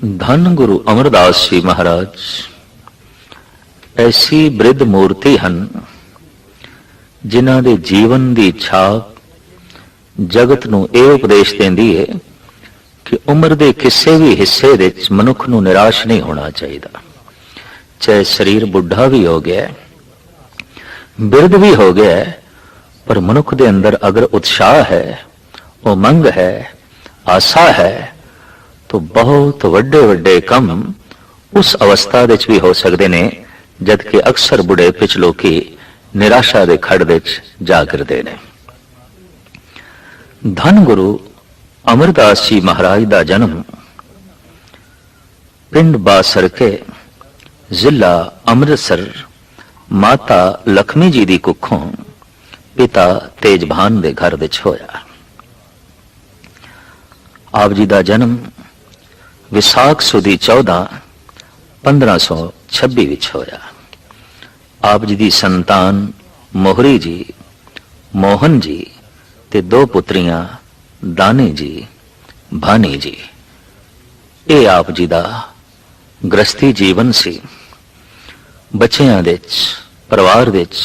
धन गुरु अमरदास जी महाराज ऐसी बृद्ध मूर्ति ਹਨ जिन्हां दे जीवन ਦੀ ਛਾਪ जगत ਨੂੰ ਇਹ ਉਪਦੇਸ਼ ਦਿੰਦੀ ਹੈ कि उम्र के किसी भी हिस्से विच मनुख ਨੂੰ निराश नहीं होना चाहिए। चाहे शरीर बुढ़ा भी हो गया बिरध भी हो गया पर मनुख के अंदर अगर उत्साह है, उमंग है, आशा है तो बहुत वड्डे वड्डे कम उस अवस्था विच भी हो सकते ने जबकि अक्सर बुढ़े पिछ लोकी निराशा के खड़ विच जा गिरदे ने। धन गुरु अमरदास जी महाराज का जन्म पिंड बासरके जिला अमृतसर माता लक्ष्मी जी की कुखों पिता तेजभान के घर विच होया। आप जी का जन्म विसाख सुदी 14 1526 विच होया। आप जी की संतान मोहरी जी, मोहन जी ते 2 पुत्रियां दानी जी, भानी जी। ये आप जी का गृहस्थी जीवन सी। बच्चियां विच, परिवार विच,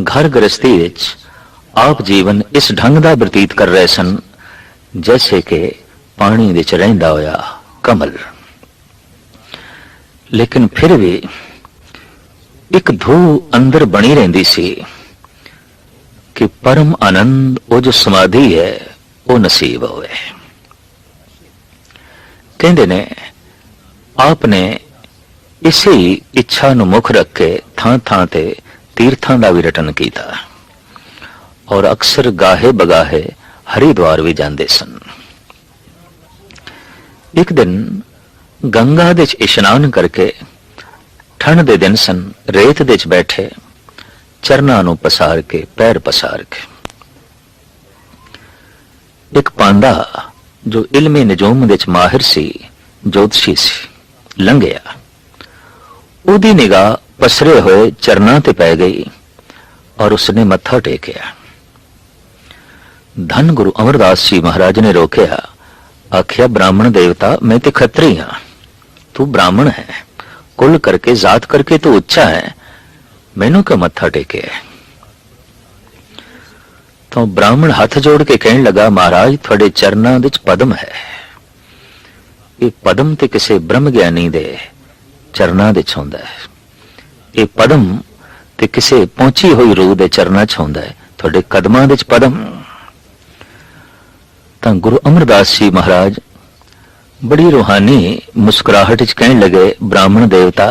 घर गृहस्थी विच आप जीवन इस ढंग का बतीत कर रहे सन जैसे कि पानी विच रहिंदा होया कमल। लेकिन फिर भी एक धू अंदर बनी रहिंदी सी कि परम आनंद वो जो समाधि है वो नसीब होवे। कहते ने आपने इसी इच्छा नु मुख रख के थां थां ते तीर्थां दा भी रटन कीता और अक्सर गाहे बगाहे हरिद्वार भी जांदे सन। एक दिन गंगा दे इशनान करके ठंड दे दिन सन रेत दे बैठे चरना नु पसार के पैर पसार के एक पांडा जो इल्मे निजोम विच माहिर सी, ज्योतिषी सी, लंघिया। उदी निगाह पसरे हुए चरना ते पै गई और उसने मत्था टेकिया। धन गुरु अमरदास जी महाराज ने रोकया, आखिया ब्राह्मण देवता मैं तो खत्री हाँ, तू ब्राह्मण है, कुल करके जात करके तू उच्चा है, मैनू क्यों मत्था टेके? तो ब्राह्मण हाथ जोड़ के कहने लगा, महाराज थोड़े चरना विच पद्म है, ये पद्म ते किसी ब्रह्म ज्ञानी दे चरना विच हुंदा है, ये पद्म ते किसी पहुंची हुई रूह दे चरना च हुंदा है, थोड़े कदमां विच पद्म। तां गुरु अमरदास जी महाराज बड़ी रूहानी मुस्कुराहट च कहने लगे, ब्राह्मण देवता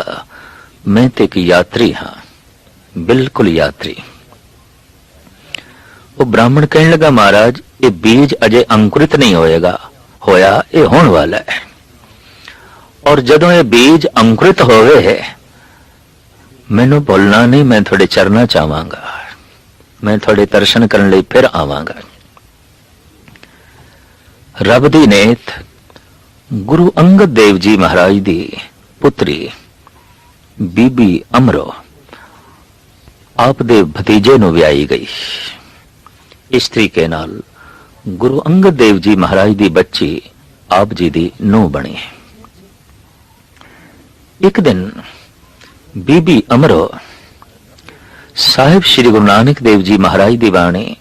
मैं ते एक यात्री हाँ, बिल्कुल यात्री। वो ब्राह्मण कहने लगा, महाराज ये बीज अजे अंकुरित नहीं होएगा, होया ये होने वाला है, और जदों ये बीज अंकुरित होवे मैनू बोलना नहीं, मैं थोड़े चरना चाहांगा, मैं थोड़े दर्शन करने लई फिर आवांगा। रब दी नेत गुरु अंगद देव जी महाराज दी पुत्री बीबी अमरो आप दे भतीजे नू व्याई गई। इस तरीके नाल गुरु अंगद देव जी महाराज दी बच्ची आप जी दी नूह बनी। एक दिन बीबी अमरो साहिब श्री गुरु नानक देव जी महाराज दी बाणी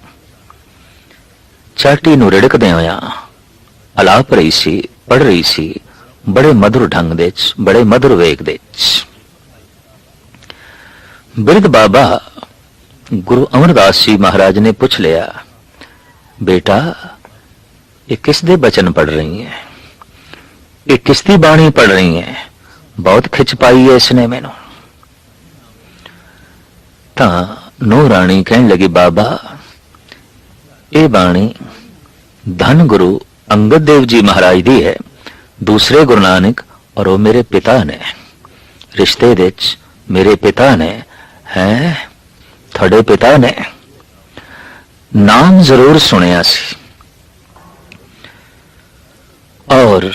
चाटी नू रिड़कदे होया अलाप रही सी, पढ़ रही सी, बड़े मधुर ढंग दे, बड़े मधुर वेग दे। बिरध बाबा गुरु अमरदास जी महाराज ने पूछ लिया, बेटा ये किस दे बचन पढ़ रही है, ये किसदी बाणी पढ़ रही है, बहुत खिंच पाई है इसने मैनू। तां नूह राणी कहने लगी, बाबा ये बाणी धन गुरु अंगद देव जी महाराज दी है, दूसरे गुरु नानक और वो मेरे पिता ने, रिश्ते विच मेरे पिता ने हैं, थोड़े पिता ने नाम जरूर सुनिया सी और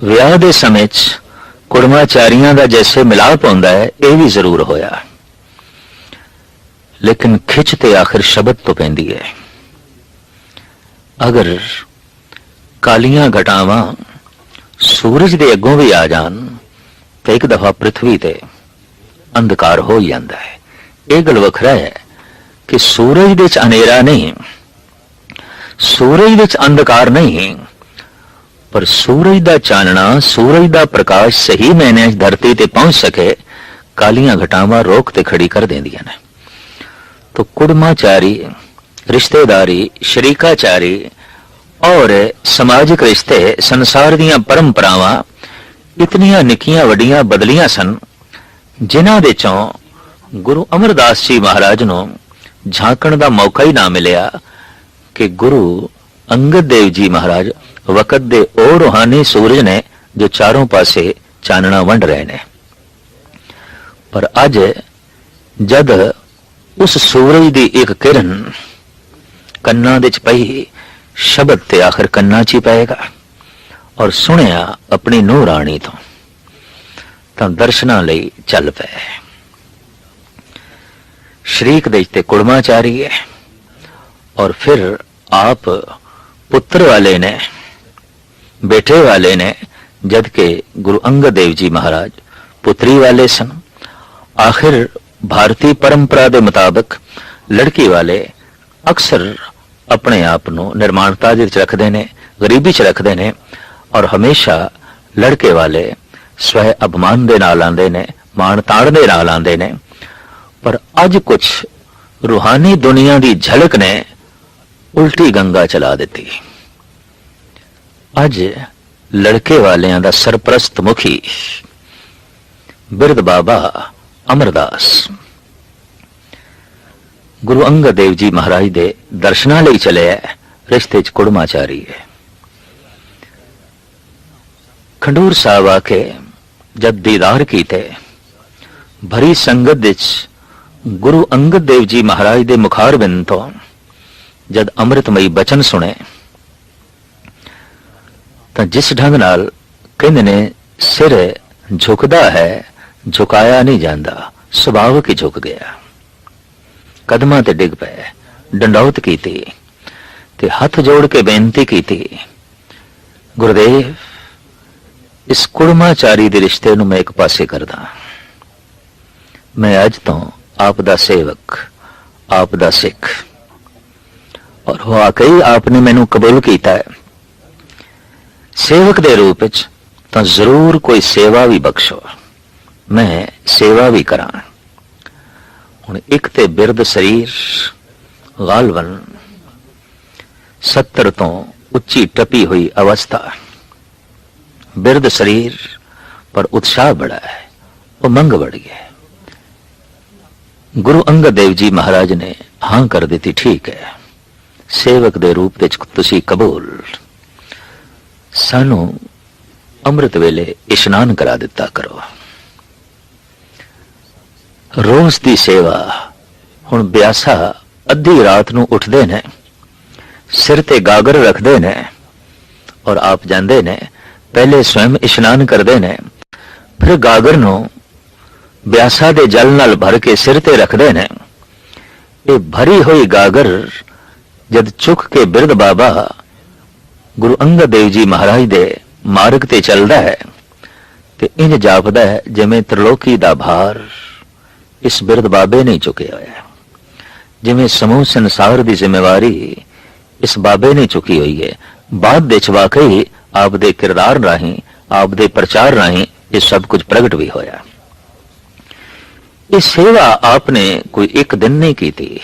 विआह दे समय कुड़माचारियां दा जैसे मिलाप होंदा है ये भी जरूर होया, लेकिन खिच ते आखिर शब्द तो पैंदी है। अगर कालियां घटावां सूरज दे अगों भी आ जान तो एक दफा पृथ्वी ते अंधकार हो ही जाता है। यह गल वखरा है कि सूरज दे च अनेरा नहीं, सूरज दे च अंधकार नहीं, पर सूरज दा चानना, सूरज दा प्रकाश सही मैने धरती ते पहुंच सके, कालियां घटावां रोक ते खड़ी कर देंदियां ने। तो कुड़माचारी, रिश्तेदारी, शरीकाचारी और समाजिक रिश्ते, संसार दीयां परंपरावां इतनियां निक्कियां वड्डियां बदलियां सन, जिन्हां दे चों गुरु अमरदास जी महाराज नूं झांकण दा मौका ही ना मिलिया कि गुरु अंगद देव जी महाराज वकत दे ओ रूहानी सूरज ने जो चारों पासे चानना वंड रहे ने। पर अज जद उस सूरज दी एक किरण कन्ना दे च पई, शब्द ते आखिर कन्ना च ही पएगा, और सुनिया अपनी नूह राणी तो दर्शनां लई चल पे। शरीक दे ते कुड़माचारी है, और फिर आप पुत्र वाले ने, बेटे वाले ने, जबकि गुरु अंगद देव जी महाराज पुत्री वाले सन। आखिर भारतीय परंपरा के मुताबिक लड़की वाले अक्सर अपने आप को निर्माणता च रखते हैं, गरीबी च रखते हैं, और हमेशा लड़के वाले स्वय अभिमान दे नाल आंदे ने, मान ताण दे नाल आंदे ने। पर अज कुछ रूहानी दुनिया की झलक ने उल्टी गंगा चला दी। अज लड़के वालियां दा सरप्रस्त मुखी बिरद बाबा अमरदास गुरु अंगद देव जी महाराज दे दर्शनां लई चले है, रिश्ते च कुड़माचारी है। खंडूर साहब आके जब दीदार कीते, भरी संगत विच गुरु अंगद देव जी महाराज दे मुखारबिंद तो जद अमृतमयी बचन सुने, तो जिस ढंग नाल कहंदे ने सिर झुकदा है, झुकाया नहीं जाता, सुभावक ही झुक गया। कदमां ते डिग पे, डंडौत कीती ते हथ जोड़ के बेनती कीती, गुरुदेव इस कुड़माचारी दे रिश्ते नूं मैं एक पासे करदा। मैं अज तो आप दा सेवक, आप दा सिख, और वाकई आपने मैनू कबूल किया है। सेवक दे रूप विच तां जरूर कोई सेवा भी बख्शो, मैं सेवा भी करा। हुण एक ते बिरद शरीर गालवन 70 तो उच्ची टपी हुई अवस्था, बिरद शरीर पर उत्साह बड़ा है, उमंग बढ़ गया। गुरु अंगद देव जी महाराज ने हां कर दी, ठीक है सेवक दे रूप विच तुसी कबूल, सानू अमृत वेले इशनान करा दिता करो। रोज दी सेवा। हुण ब्यासा अद्धी रात नू उठदे ने, सिर ते गागर रखदे ने, और आप जांदे ने पहले स्वयं इशनान करदे ने, फिर गागर नू ब्यासा दे जल नाल भर के सिर ते रखदे ने। ये भरी हुई गागर जद चुक के बिरद बाबा गुरु अंगद देव जी महाराज दे मार्ग ते चलदा है, ते इंज जापदा है जिवें त्रिलोकी दा भार इस बिरद बाबे ने चुके होया, जिवें समूह संसार दी जिम्मेवारी इस बाबे ने चुकी हुई है। बाद दे च वाकई आप दे किरदार राही, आप दे प्रचार राही ये सब कुछ प्रगट भी होया। ये सेवा आपने कोई एक दिन नहीं की थी,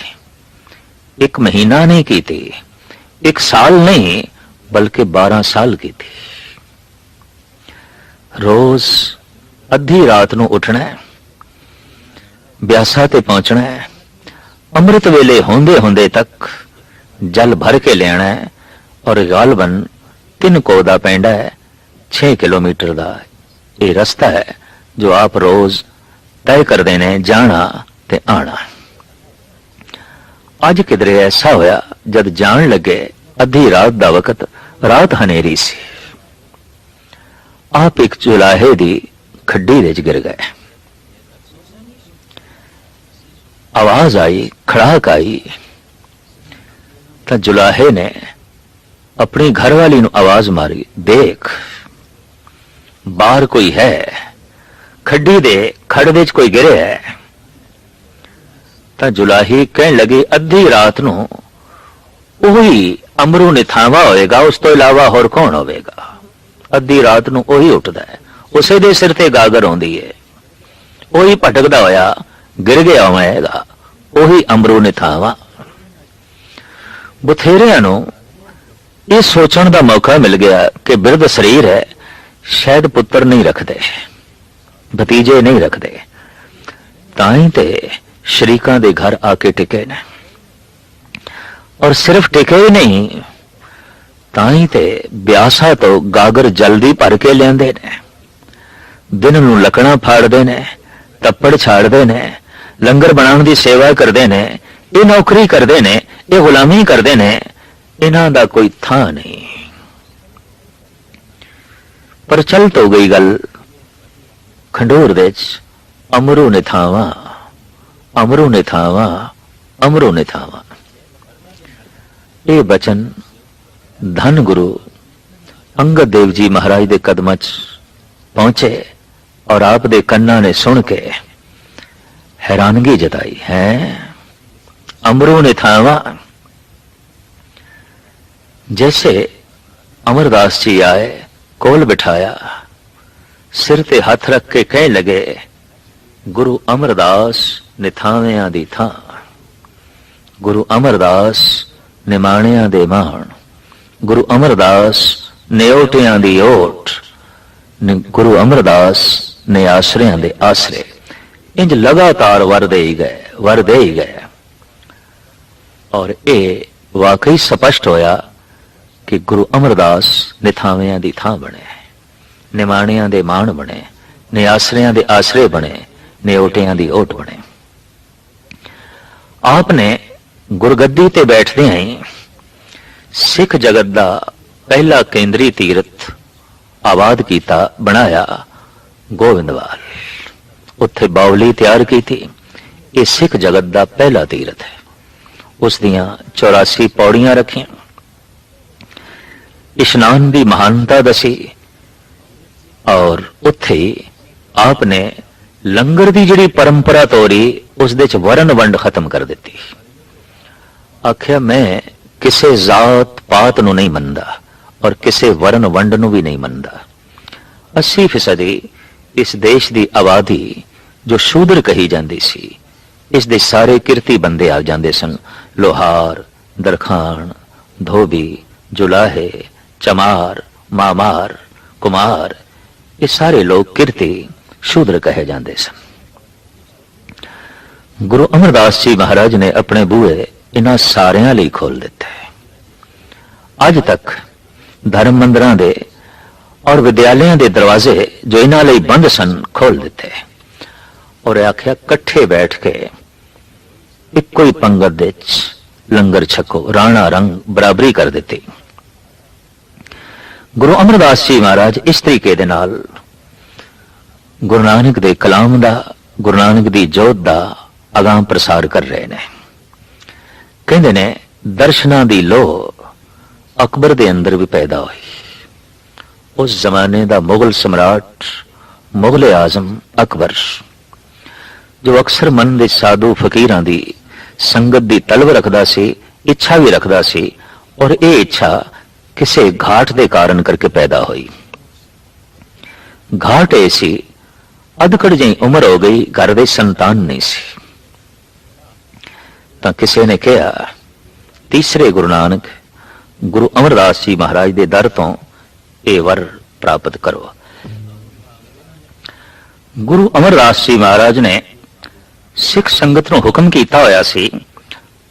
एक महीना नहीं की थी, एक साल नहीं बल्कि 12 साल की थी। रोज अद्धी रात नू उठना है, ब्यासा ते पहुंचना है, अमृत वेले होंदे होंदे तक जल भर के लेना है, और गालबन 3 कोदा पेंडा है, 6 किलोमीटर का ये रास्ता है जो आप रोज तय कर देने, जाना ते आना। अज किधरे ऐसा होया जद जान लगे अद्धी रात दा वक्त, रात हनेरी सी, आप एक जुलाहे दी खड्डी दे गिर गए। आवाज आई, खड़ाक आई, तो जुलाहे ने अपनी घरवाली नू आवाज मारी, देख बाहर कोई है, खड्डी दे खड़ विच कोई गिरे है। तां जुलाही कहण लगी अद्धी रात नूं ਉਹੀ ਅਮਰੂ ਨਿਥਾਵਾ ਹੋਏਗਾ, ਉਸ ਤੋਂ ਇਲਾਵਾ ਹੋਰ ਕੌਣ ਹੋਵੇਗਾ। ਅੱਧੀ ਰਾਤ ਨੂੰ ਉਹੀ ਉੱਠਦਾ ਹੈ, ਉਸੇ ਦੇ ਸਿਰ ਤੇ ਗਾਗਰ ਆਉਂਦੀ ਹੈ, ਉਹੀ ਭਟਕਦਾ ਹੋਇਆ ਗਿਰ ਗਿਆ ਹੋਵੇਗਾ, ਉਹੀ ਅਮਰੂ ਨਿਥਾਵਾ। ਬਥੇਰਿਆਂ ਨੂੰ ਇਹ ਸੋਚਣ ਦਾ ਮੌਕਾ ਮਿਲ ਗਿਆ ਕਿ ਬਿਰਧ ਸਰੀਰ ਹੈ, ਸ਼ਾਇਦ ਪੁੱਤਰ ਨਹੀਂ ਰੱਖਦੇ, ਭਤੀਜੇ ਨਹੀਂ ਰੱਖਦੇ, ਤਾਂ ਹੀ ਤੇ ਸ਼ਰੀਕਾਂ ਦੇ ਘਰ ਆ ਕੇ ਟਿਕੇ ਨੇ। और सिर्फ टिके ही नहीं, ताई ते ब्यासा तो गागर जल्दी भर के लियाते ने, दिन नूं लकड़ा फाड़ते ने, तप्पड़ छाड़ते ने, लंगर बनाने की सेवा करते ने, ये नौकरी करते ने, ये गुलामी करते ने, इन्हां दा कोई थां नहीं। पर चल तो गई गल खंडूर दे अमरू निथावा, अमरू निथावा, अमरू निथावा। ये बचन धन गुरु अंगद देव जी महाराज दे कदमां च पहुंचे और आप दे कन्ना ने सुन के हैरानगी जताई है। अमरू ने थावा, जैसे अमरदास जी आए, कोल बिठाया, सिर ते हाथ रख के कह लगे गुरु अमरदास निथावियां दी थां, गुरु अमरदास निमाणियां दे माण, गुरु अमरदास निओटियां दी ओट, गुरु अमरदास ने आसरियां दे आसरे। इंज लगातार वर दे ही गए, वर दे ही गए। और ये वाकई स्पष्ट होया कि गुरु अमरदास निथावियां दी थां बने, निमाणियां दे माण बने, निआसरियां दे आसरे बने, निओटियां दी ओट बने। आपने गुरगद्दी ते बैठदे ही सिख जगत दा पहला केंद्री तीरथ आबाद कीता, बनाया गोविंदवाल, उत्थे बावली तैयार की थी। ये सिख जगत दा पहला तीरथ है। उस दियां 84 पौड़ियां रखियां, इशनान की महानता दसी, और उत्थे आपने लंगर की जिहड़ी परंपरा तोरी उस दे च वरण वंड खत्म कर दी। आख्या मैं किसे जात पात नूं नहीं मनदा और किसे वरण वंड नूं भी नहीं मनदा। 80% इस देश की आबादी जो शूद्र कही जाती सी, इस दे सारे किरती बंदे आ जाते सन। लोहार, दरखान, धोबी, जुलाहे, चमार, मामार, कुमार, ये सारे लोग किरती शूद्र कहे जाते सन। गुरु अमरदास जी महाराज ने अपने बूहे इन्हां सारियां लई खोल दिते। अज तक धर्म मंदिरां दे और विद्यालयों के दरवाजे जो इन्हां लई बंद सन खोल दिते, और आख्या कट्ठे बैठ के इक्को ही पंगत दे लंगर छको, राणा रंग बराबरी कर दी। गुरु अमरदास जी महाराज इस तरीके दे नाल गुरु नानक दे कलाम दा, गुरु नानक दी जोत दा अगां प्रसार कर रहे ने। कहते ने दर्शना दी लो अकबर दे अंदर भी पैदा हुई। उस जमाने दा मुगल सम्राट, मुगले आजम अकबर, जो अक्सर मन दे साधु फकीरां दी संगत दी तलब रखदा सी, इच्छा भी रखदा सी, और ये इच्छा किसी घाट दे कारण करके पैदा हुई। घाट ऐसी अधकड़ जी उम्र हो गई, घर दे संतान नहीं सी। तो किसी ने कहा तीसरे गुरु नानक गुरु अमरदास जी महाराज के दर तो ये वर प्राप्त करो। गुरु अमरदास जी महाराज ने सिख संगत को हुक्म किया होया सी,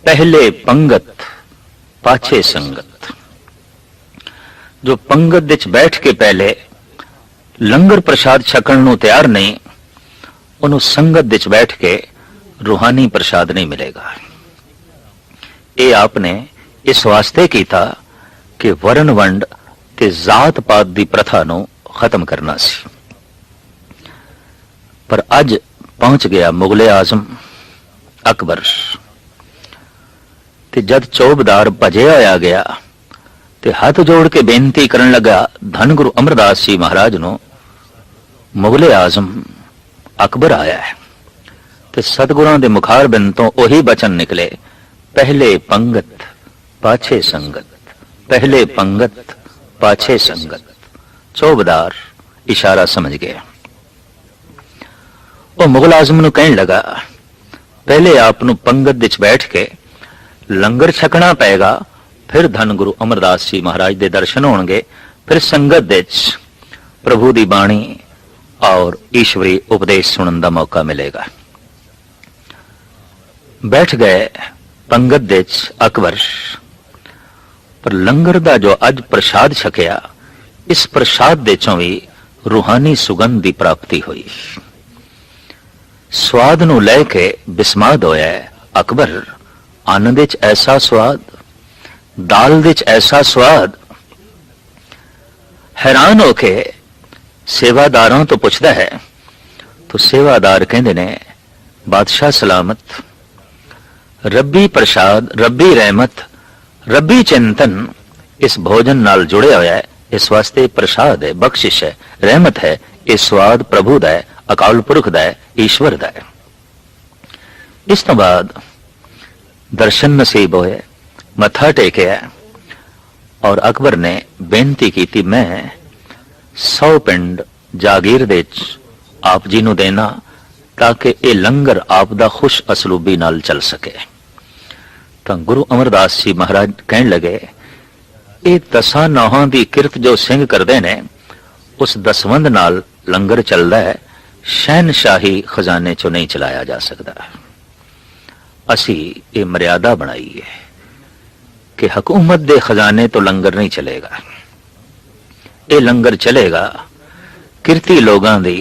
पहले पंगत पाछे संगत। जो पंगत विच बैठ के पहले लंगर प्रसाद छकण नूं तैयार नहीं, उन्होंने संगत विच बैठ के रूहानी प्रसाद नहीं मिलेगा। ये आपने इस वास्ते किया कि वरण वंड ते जात पात की प्रथा नूं खत्म करना सी। पर अज पहुंच गया मुगले आजम अकबर, ते जद चौबदार भजे होया गया ते हाथ जोड़ के बेनती करन लगा धन गुरु अमरदास जी महाराज नूं मुगले आजम अकबर आया है तो सतगुरां दे मुखार बिन तो वही बचन निकले, पहले पंगत पाछे संगत, पहले पंगत पाछे संगत। चौबदार इशारा समझ गया। वो मुगल आजम नूं कहण लगा, पहले आप नूं पंगत विच बैठ के लंगर छकना पेगा, फिर धन गुरु अमरदास जी महाराज दे दर्शन होणगे, फिर संगत विच प्रभु दी बाणी और ईश्वरी उपदेश सुनने का मौका मिलेगा। बैठ गए पंगत विच अकबर, पर लंगर दा जो अज प्रसाद छकिया, इस प्रसाद दे चों भी रूहानी सुगंध की प्राप्ति हुई। स्वाद नूं लैके बिस्माद होया अकबर। आनंद विच ऐसा स्वाद, दाल विच ऐसा स्वाद। हैरान होके सेवादारों तो पुछदा है, तो सेवादार कहंदे ने, बादशाह सलामत, रब्बी प्रसाद, रब्बी रहमत, रब्बी चिंतन इस भोजन नाल जुड़े होया है। इस वास्ते प्रसाद है, बख्शिश है, रहमत है। यह स्वाद प्रभु दा है, अकाल पुरख दा है, ईश्वर दा है। इस तो बाद दर्शन नसीब होए, मत्था टेकिया और अकबर ने बेनती की थी, मैं 100 पिंड जागीर दे आप जी नूं देना ताकि ये लंगर आप दा खुश असलूबी नाल चल सके। तो गुरु अमरदास जी महाराज कहन लगे, ये 10 नौहां दी किरत जो सिंह करते ने, उस दसवंध नाल लंगर चलता है, शहनशाही खजाने चो नहीं चलाया जा सकता। असी ये मर्यादा बनाई है कि हुकूमत दे खजाने तो लंगर नहीं चलेगा। ये लंगर चलेगा किरती लोगां दी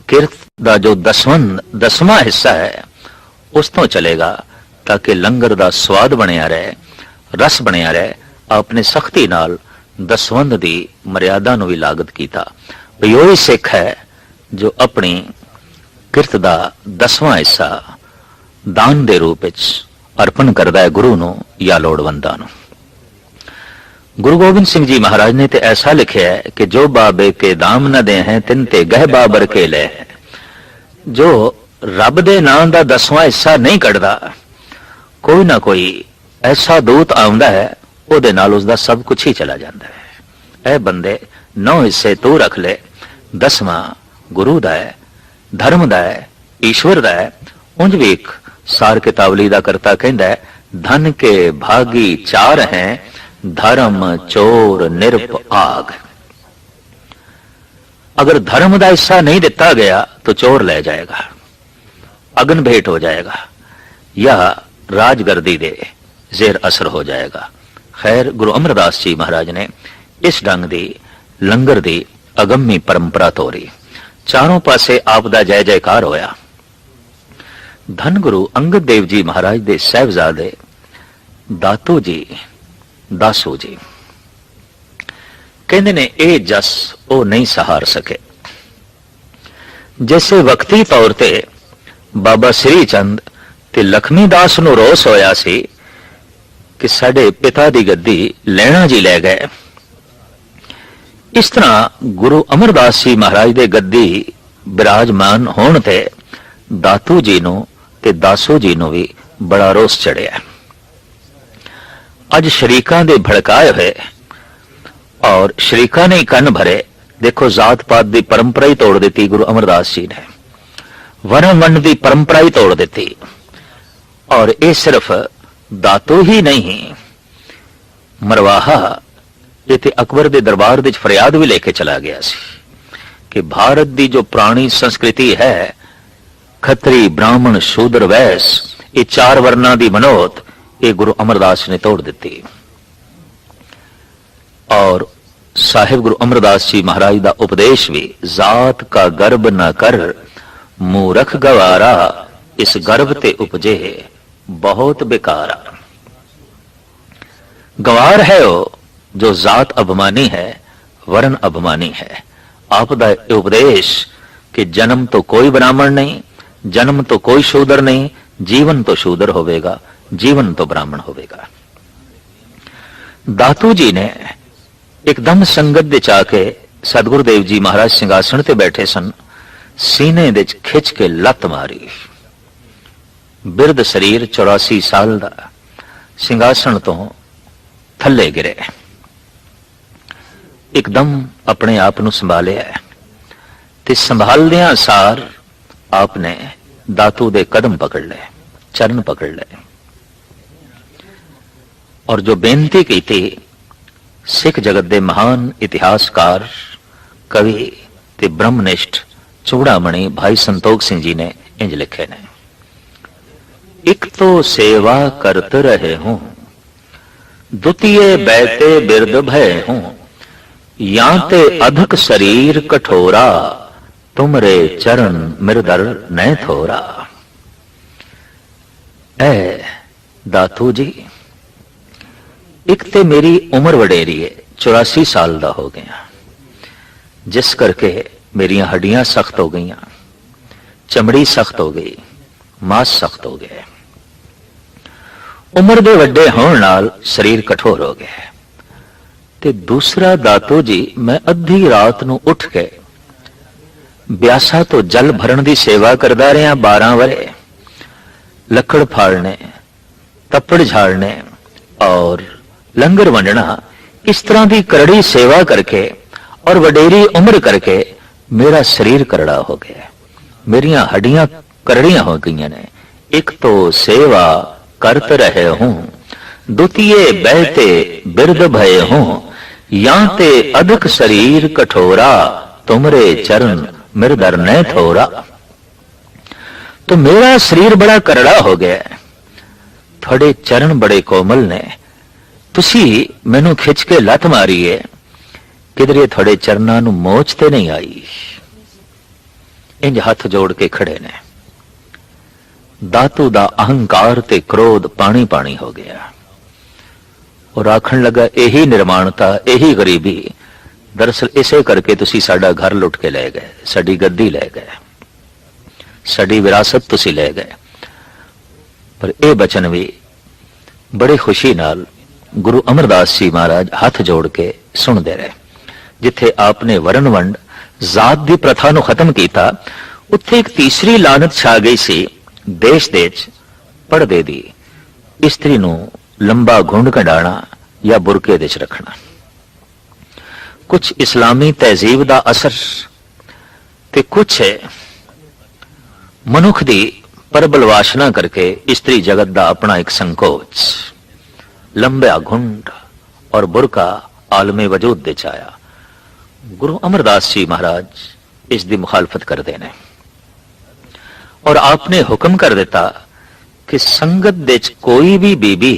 किरत दा जो दसवां हिस्सा है उस तो चलेगा, ताकि लंगर दा स्वाद बनिया रहे, रस बनिया रहे। आपने सख्ती नाल दसवंध दी मर्यादा नूं भी लागत कीता। योही सिख है जो अपनी किरत दा 10वां हिस्सा दान दे रूप विच अर्पण करदा है गुरु नूं या लोड़वंदां नूं। गुरु गोबिंद सिंह जी महाराज ने तो ऐसा लिखा है कि जो बाबे के दाम न दे हैं तिन ते गह बाबर के ले। जो रब दे नाम दा 10वां हिस्सा नहीं कटदा, कोई ना कोई ऐसा दूत आउंदा है, ओदे नाल उसदा सब कुछ ही चला जाता है। ऐ बंदे 9 हिस्से तू रख ले, 10वां गुरु दा है, धर्म दा है, ईश्वर दा है। उंज भी एक सार कितावली दा करता कहंदा है, धन के भागी 4 हैं, धर्म चोर निरप आग। अगर धर्म का हिस्सा नहीं दिता गया तो चोर ले जाएगा, अगन भेंट हो जाएगा, या राजगर्दी दे जेर असर हो जाएगा। खैर, गुरु अमरदास जी महाराज ने इस ढंग की लंगर की अगम्मी परंपरा तोरी। चारों पासे आप दा जय जयकार होया। धन गुरु अंगद देव जी महाराज दे साहिबजादे दातो जी, दासो जी कहते ने, ए जस ओ नहीं सहार सके। जैसे वक्ती तौर ते बाबा श्री चंद ते लक्ष्मी दास नूं रोस होया सी कि साडे पिता दी गद्दी लैणा जी लै गए, इस तरह गुरु अमरदास जी महाराज दे गद्दी विराजमान होण ते दातू जी नूं ते दासो जी नूं भी बड़ा रोस चढ़िया। अज शरीकां दे भड़काए हुए और शरीकां ने कन भरे। देखो, जात पात की परंपरा ही तोड़ दी गुरु अमरदास जी ने, वर्ण वंड की परंपरा ही तोड़ दी। और ये सिर्फ दातो ही नहीं, मरवाहा ये ते अकबर के दरबार विच फरियाद भी लेके चला गया सी कि भारत की जो पुरानी संस्कृति है, खत्री ब्राह्मण शूद्र वैश्य, ये 4 वर्णा की मनोत, ये गुरु अमरदास ने तोड़ दी। और साहिब गुरु अमरदास जी महाराज का उपदेश भी, जात का गर्भ न कर मूरख गवारा, इस गर्भ ते उपजे बहुत बेकारा। गवार है वो जो जात अभिमानी है, वर्ण अभिमानी है। आप दा उपदेश कि जन्म तो कोई ब्राह्मण नहीं, जन्म तो कोई शूद्र नहीं, जीवन तो शूद्र होवेगा, जीवन तो ब्राह्मण होवेगा। दातू जी ने एकदम संगत विच आके सतगुरुदेव जी महाराज सिंघासन ते बैठे सन, सीने दे खिंच के लत मारी। बिरध शरीर 84 साल दा सिंघासन तो थले गिरे। एकदम अपने आप नूं संभालिया ते संभालदियां सार आपने दातू दे कदम पकड़ ले, चरण पकड़ ले और जो बेनती की थी सिख जगत दे महान इतिहासकार, कवि ते ब्रह्मनिष्ठ चूड़ामणि भाई संतोख सिंह जी ने इंज लिखे ने। एक तो सेवा करते रहे हूं, द्वितीय बैते बिरद भय हूं, याते अधिक शरीर कठोरा, तुमरे चरण मृदर न थोरा। ऐ दातू जी, एक ते मेरी उम्र वडेरी है, 84 साल दा हो गया, जिस करके मेरिया हड्डियां सख्त हो गई, चमड़ी सख्त हो गई, मांस सख्त हो गए। उम्र दे वड्डे होण नाल शरीर कठोर हो गया। ते दूसरा दातो जी, मैं अद्धी रात नूं उठ के ब्यासा तो जल भरण की सेवा करदा रहा 12 वरे, लकड़ फाड़ने, तप्पड़ झाड़ने और लंगर वंडना, इस तरह की करड़ी सेवा करके और वडेरी उम्र करके मेरा शरीर करड़ा हो गया, मेरिया हड्डियां करड़ियां हो गई ने। एक तो सेवा करत रहे हूं, द्वितीय बैते बिरद भय हूं, याते अधिक शरीर कठोरा, तुमरे चरण मृदर न थोरा। तो मेरा शरीर बड़ा करड़ा हो गया, थोड़े चरण बड़े कोमल ने, तुसी मैनू खिंच के लत मारी है, किधरे थोड़े चरना नू मोच ते नहीं आई। इंज हाथ जोड़ के खड़े ने। दातू दा अहंकार ते क्रोध पानी पानी हो गया और आखण लगा, यही निर्माणता, यही गरीबी, दरअसल इसे करके तुसी साडा घर लुट के ले गए, साडी गद्दी ले गए, साडी विरासत तुसी ले गए। पर यह बचन भी बड़ी खुशी नाल गुरु अमरदास जी महाराज हाथ जोड़ के सुनते रहे। जिथे आपने वरण वंड जात की प्रथा नूं खत्म किया, उत्थे एक तीसरी लानत छा गई सी, देश देश पड़दे दी, इस्त्री नूं लंबा घुंड कढ़ाना या बुरके दे च रखना। कुछ इस्लामी तहजीब का असर ते कुछ मनुख दी प्रबल वासना करके इस्त्री जगत का अपना एक संकोच, लंबा घुंड और बुरका आलमे वजूद दे आया। गुरु अमरदास जी महाराज इसकी मुखालफत करते हैं और आपने हुक्म कर दिता कि संगत दे कोई भी बीबी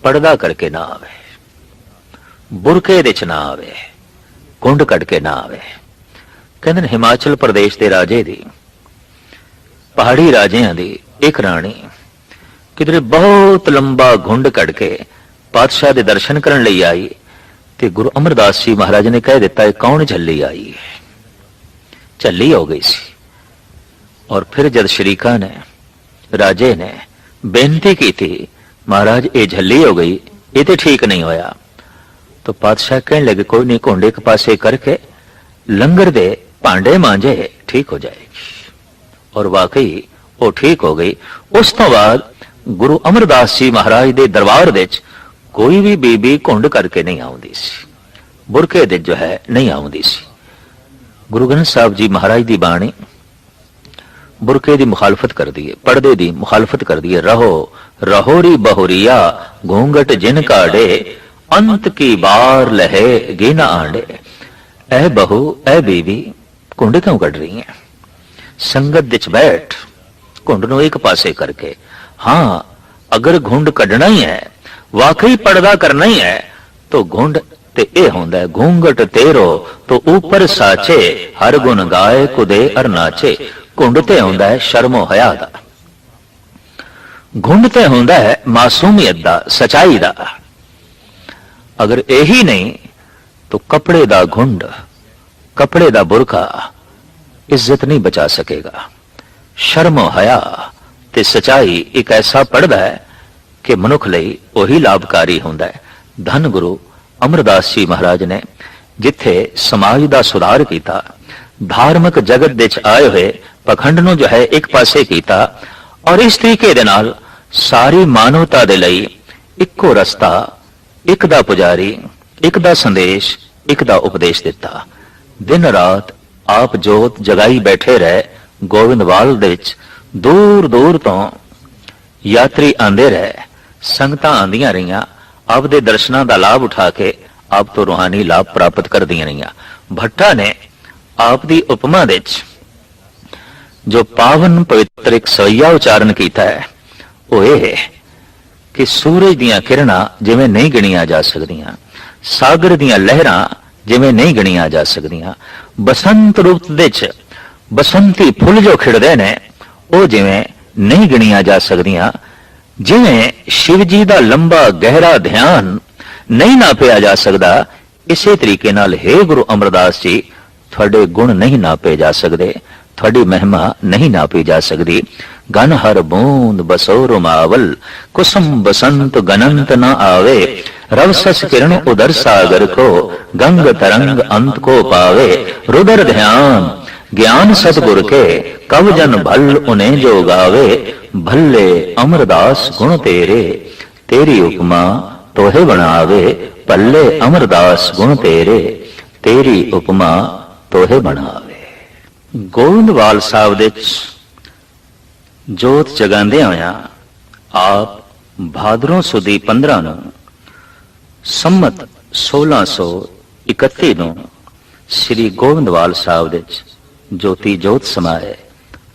पर्दा करके ना आवे, बुरके दे च ना आवे, घुंड कट के ना आवे। कहते हिमाचल प्रदेश के राजे दी, पहाड़ी राजियां दी एक राणी किधरे बहुत लंबा घुंड कट के पातशाह दे दर्शन करन लई आई, ते गुरु अमरदास जी महाराज ने कह दिता, कौन झल्ली आई है? झल्ली हो गई सी। और फिर जब शरीका ने, राजे ने बेनती की थी, महाराज ये झल्ली हो गई, ये तो ठीक नहीं होया, तो पातशाह कहने लगे, कोई नहीं, घोंडे के पासे करके लंगर दे भांडे मांजे, ठीक हो जाएगी। और वाकई वो ठीक हो गई। उस तो बाद गुरु अमरदास जी महाराज दे दरबार दे कोई भी बीबी घुंड करके नहीं आउंदी सी, बुरके दे जो है नहीं आउंदी सी। गुरु ग्रंथ साहब जी महाराज दी बाणी बुरके दी मुखालफत कर दी है, पर्दे दी मुखालफत कर दी है। रहो रहोरी बहुरिया घूंघट जिन काढ़े, अंत की बार लहे गिन आंडे। ऐ बहू, ऐ बीबी, घुंड क्यों कट रही है? संगत विच बैठ, घुंड नूं एक पासे करके। हाँ, अगर घुंड कढ़ना ही है, वाकई पर्दा करना ही है, तो घुंड ते ए होंदा है, घूंघट तेरो तो ऊपर साचे, हर गुण गाए कुदे अर नाचे। घुंड ते होंदा है शर्मो हया दा, घुंड ते होंदा है मासूमियत दा, सच्चाई दा। अगर यही नहीं तो कपड़े दा घुंड, कपड़े दा बुरका इज्जत नहीं बचा सकेगा। शर्मो हया ते सच्चाई एक ऐसा पड़दा है कि मनुख लई वही लाभकारी होंदा है। धन गुरु अमरदास जी महाराज ने ਜਿੱਥੇ ਸਮਾਜ ਦਾ ਸੁਧਾਰ ਕੀਤਾ, ਧਾਰਮਿਕ ਜਗਤ ਦੇ ਚ ਆਏ ਹੋਏ ਪਖੰਡ ਨੂੰ ਜੋ ਹੈ ਇੱਕ ਪਾਸੇ ਕੀਤਾ, ਔਰ ਇਸ ਤਰੀਕੇ ਦੇ ਨਾਲ ਸਾਰੀ ਮਾਨਵਤਾ ਦੇ ਲਈ ਇੱਕੋ ਰਸਤਾ, ਇੱਕ ਦਾ ਪੁਜਾਰੀ, ਇੱਕ ਦਾ ਸੰਦੇਸ਼, ਇੱਕ ਦਾ ਉਪਦੇਸ਼ ਦਿੱਤਾ। ਦਿਨ ਰਾਤ ਆਪ ਜੋਤ ਜਗਾਈ ਬੈਠੇ ਰਹੇ। ਗੋਬਿੰਦਵਾਲ ਦੇ ਵਿੱਚ ਦੂਰ ਦੂਰ ਤੋਂ ਯਾਤਰੀ ਆਂਦੇ ਰਹੇ, ਸੰਗਤਾਂ ਆਂਦੀਆਂ ਰਹੀਆਂ, ਆਪ ਦੇ ਦਰਸ਼ਨਾਂ ਦਾ ਲਾਭ ਉਠਾ ਕੇ ਆਪ ਤੋਂ ਰੂਹਾਨੀ ਲਾਭ ਪ੍ਰਾਪਤ ਕਰਦੀਆਂ ਰਹੀਆਂ। ਭੱਟਾ ਨੇ ਆਪ ਦੀ ਉਪਮਾ ਦੇ ਵਿੱਚ ਜੋ ਪਾਵਨ ਪਵਿੱਤਰ ਇੱਕ ਸਵਈਆ ਉਚਾਰਨ ਕੀਤਾ ਹੈ, ਉਹ ਇਹ ਹੈ ਕਿ ਸੂਰਜ ਦੀਆਂ ਕਿਰਨਾਂ ਜਿਵੇਂ ਨਹੀਂ ਗਿਣੀਆਂ ਜਾ ਸਕਦੀਆਂ, ਸਾਗਰ ਦੀਆਂ ਲਹਿਰਾਂ ਜਿਵੇਂ ਨਹੀਂ ਗਿਣੀਆਂ ਜਾ ਸਕਦੀਆਂ, ਬਸੰਤ ਰੁੱਤ ਦੇ ਚ ਬਸੰਤੀ ਫੁੱਲ ਜੋ ਖਿੜਦੇ ਨੇ ਉਹ ਜਿਵੇਂ ਨਹੀਂ ਗਿਣੀਆਂ ਜਾ ਸਕਦੀਆਂ, ਜਿਵੇਂ ਸ਼ਿਵ ਜੀ ਦਾ ਲੰਬਾ ਗਹਿਰਾ ਧਿਆਨ ਨਹੀਂ ਨਾਪਿਆ ਜਾ ਸਕਦਾ, ਇਸੇ ਤਰੀਕੇ ਨਾਲ ਹੈ ਗੁਰੂ ਅਮਰਦਾਸ ਜੀ ਤੁਹਾਡੇ ਗੁਣ ਨਹੀਂ ਨਾਪੇ ਜਾ ਸਕਦੇ, ਤੁਹਾਡੀ ਮਹਿਮਾ ਨਹੀਂ ਨਾਪੀ ਜਾ ਸਕਦੀ। ਗਨ ਹਰ ਬੂੰਦ ਬਸੋ ਰੁਮਾਵਲ, ਕੁਸਮ ਬਸੰਤ ਗਨੰਤ ਨ ਆਵੇ, ਰਵ ਸਸ ਕਿਰਨ ਉਦਰ ਸਾਗਰ ਕੋ, ਗੰਗ ਤਰੰਗ ਅੰਤ ਕੋ ਪਾਵੇ, रुदर ध्यान ज्ञान सतगुर के, कब जन भल उन्हें जो गावे, भल्ले अमरदास गुण तेरे, तेरी उपमा तोहे बनावे, भल्ले अमरदास गुण तेरे, तेरी उपमा तोहे बनावे। ਗੋਬਿੰਦਵਾਲ ਸਾਹਿਬ ਦੇ ਜੋਤ ਜਗਾਉਂਦੇ ਹੋਇਆ ਆਪ ਭਾਦਰੋਂ ਸੁਦੀ 15 ਨੂੰ ਸੰਮਤ 1631 ਨੂੰ ਸ੍ਰੀ ਗੋਬਿੰਦਵਾਲ ਸਾਹਿਬ ਦੇ ਜੋਤੀ ਜੋਤ ਸਮਾਏ।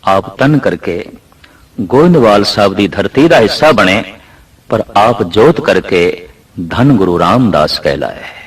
ਆਪ ਤਨ ਕਰਕੇ ਗੋਬਿੰਦਵਾਲ ਸਾਹਿਬ ਦੀ ਧਰਤੀ ਦਾ ਹਿੱਸਾ ਬਣੇ, ਪਰ ਆਪ ਜੋਤ ਕਰਕੇ ਧੰਨ ਗੁਰੂ ਰਾਮਦਾਸ ਕਹਿਲਾਏ।